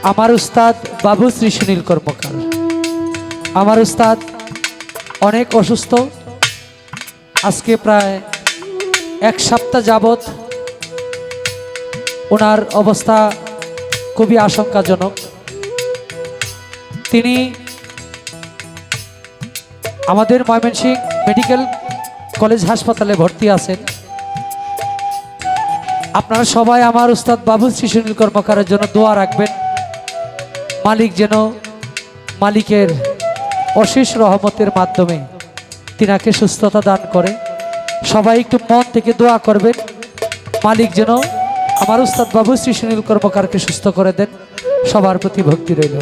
আমার উস্তাদ বাবু শ্রী সুনীল কর্মকার। আমার উস্তাদ অনেক অসুস্থ, আজকে প্রায় এক সপ্তাহ যাবৎ ওনার অবস্থা খুবই আশঙ্কাজনক। তিনি আমাদের ময়মনসিংহ মেডিকেল কলেজ হাসপাতালে ভর্তি আছেন। আপনারা সবাই আমার উস্তাদ বাবু শ্রী সুনীল কর্মকারের জন্য দোয়া রাখবেন, মালিক যেন মালিকের অশেষ রহমতের মাধ্যমে তিনাকে সুস্থতা দান করে। সবাই একটু মন থেকে দোয়া করবেন, মালিক যেন আমার উস্তাদ বাবু শ্রী সুনীল কর্মকারকে সুস্থ করে দেন। সবার প্রতি ভক্তি রইল।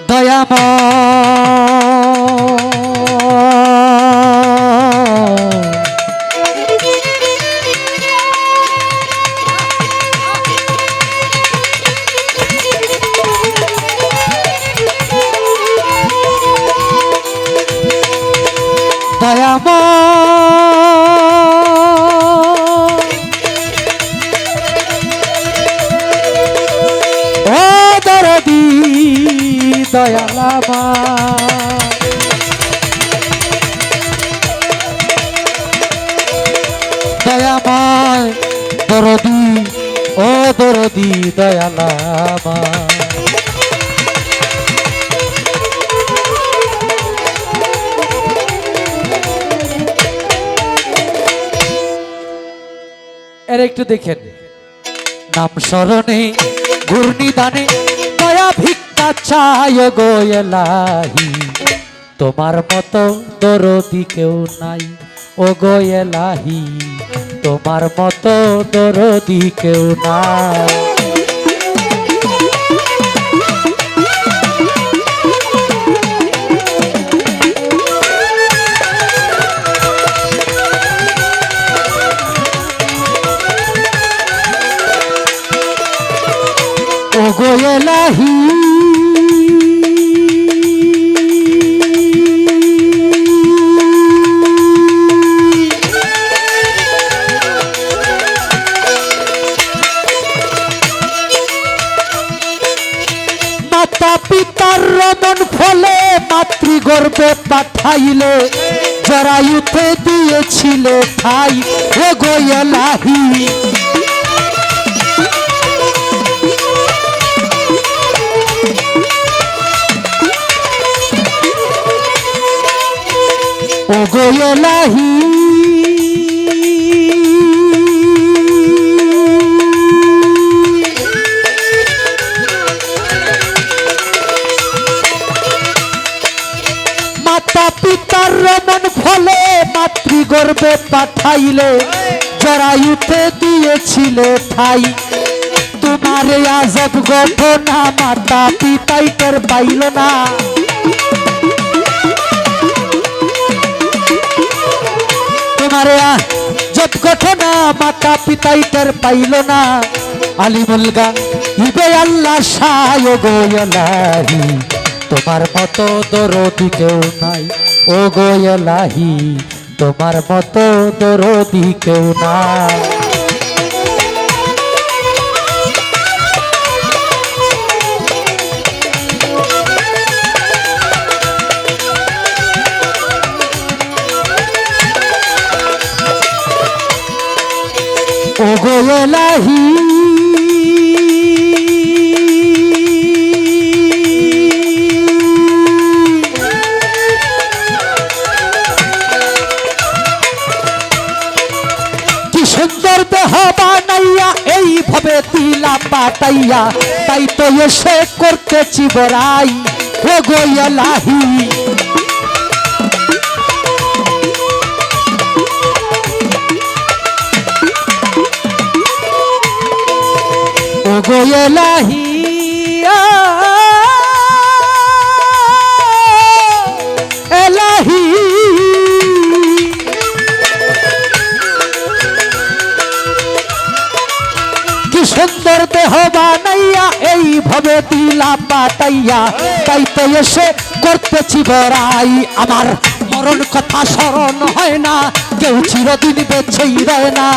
দয়ালামা দয়াময় দরদি, ও দরদি দয়ালামা। এর একটু দেখেন, নাম স্মরণে ঘূর্ণিদানে দয়া ভিক্ষা চায় গো এলাহি, তোমার মতো দরদি কেউ নাই ও গো এলাহি, তোমার মতো দরদি কেউ নাই। ও গো এলাহি মাতা পিতার রমন ফলে মাতৃগর্ভে পাঠাইলে জরায়ুতে দিয়েছিলে ঠাই ও গো এলাহি। ও গো এলাহি মাতা পিতার রমন ফলে মাতৃগর্ভে পাঠাইলে জরায়ুতে দিয়েছিলে ঠাই, তোমার আজব ঘটনা মাতা পিতাই টের পাইল না। তোমার আজব ঘটনা মাতা পিতাই টের পাইল না। আলিমুলগা ইবে আল্লাহ শাহ গো এলাহি, তোমার মতো দরদি কেউ নাই ও গো এলাহি, তোমার মতো দরদি কেউ নাই। ও গো এলাহি কি সুন্দর দেহ বানাইয়া এইভাবে দিলাম বাটাইয়া, তাই তো এসে করতেছি বড়াই ও গো এলাহি। ও গো এলাহি এলাহি কি সুন্দর দেহ বানাইয়া এইভাবে দিলা পাতাইয়া, তাই তো এসে করতেছি বড়াই। আমার মরণ কথা স্মরণ হয় না, কেউ চিরদিন বেঁচেই রয় না।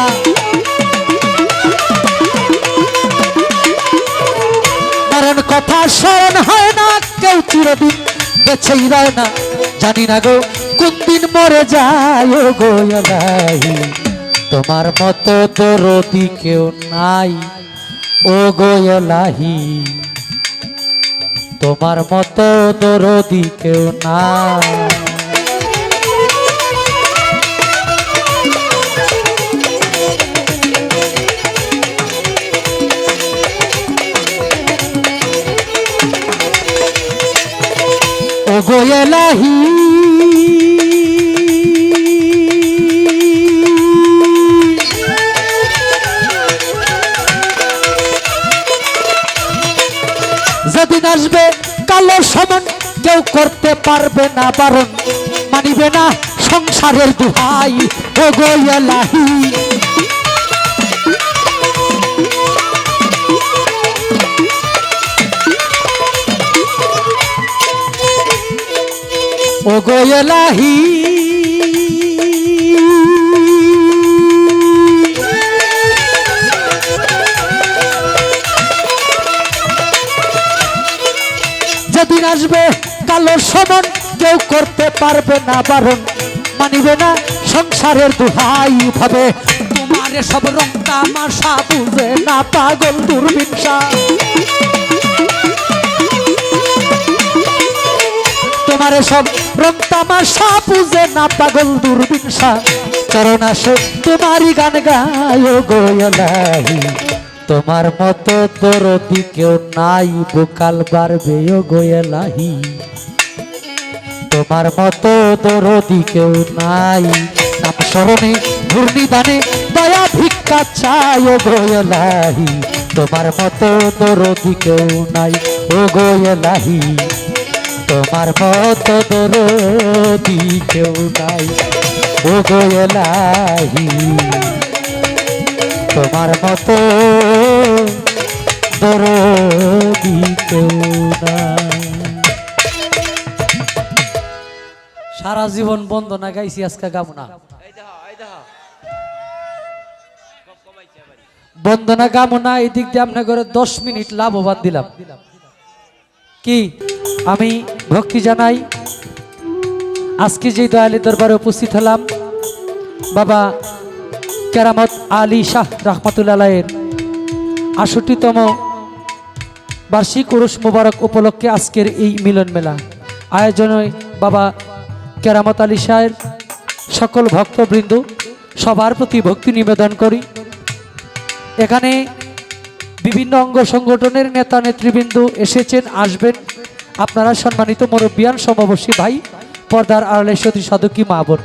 মরণ কথা স্মরণ হয় না, কেউ চিরদিন বেঁচেই রয় না। জানি না গো কোন দিন মরে যায় গো এলাহি, তোমার মতো দরদি কেউ নাই ও গো এলাহি, তোমার মতো দরদি কেউ নাই। ও গো এলাহি যেদিন আসবে কালো সমান, কেউ করতে পারবে না বারণ, মানিবে না সংসারের দোহাই ও গো এলাহি। ও গো এলাহি যেদিন আসবে কালো সমান, কেউ করতে পারবে না বারণ, মানিবে না সংসারের দোহাই। ভাবে তোমার সব রং তামাশা, বুঝে না পাগল দুর্বিনসা। তোমার সব রং তামাশা, বুঝে না পাগল দুর্বিনসা। চরণ আসে তোমারই গান গায় গো এলাহি, তোমার মতো দরদি কেউ নাই, বুকাল বাড়বে ও গো এলাহি, তোমার মতো দরদি কেউ নাই। নাম স্মরণে ঘূর্ণিদানে দয়া ভিক্ষা চাই ও গো এলাহি, তোমার মতো দরদি কেউ নাই ও গো এলাহি, তোমার মতো দরদি কেউ নাই ও গো এলাহি, তোমার মতো দরদি কেউ নাই। সারা জীবন বন্দনা গাইছি, আজকে গাবো না। বন্দনা গাবো না, এই দিক দিয়ে আপনার ঘরে 10 মিনিট লাভবান দিলাম। কি আমি ভক্তি জানাই, আজকে যে দয়ালি দরবারে উপস্থিত হলাম বাবা কেরামত আলী শাহ রহমতুল্লাহের ৬৮তম বার্ষিক উরুস মুবারক উপলক্ষে আজকের এই মিলন মেলা আয়োজনে বাবা কেরামত আলী শাহের সকল ভক্তবৃন্দ সবার প্রতি ভক্তি নিবেদন করি। এখানে বিভিন্ন অঙ্গ সংগঠনের নেতা নেতৃবৃন্দ এসেছেন, আসবেন। আপনারা সম্মানিত মুরব্বিয়ান সমবয়সী ভাই, পর্দার আড়ালে সতী সাধকী মা বোন,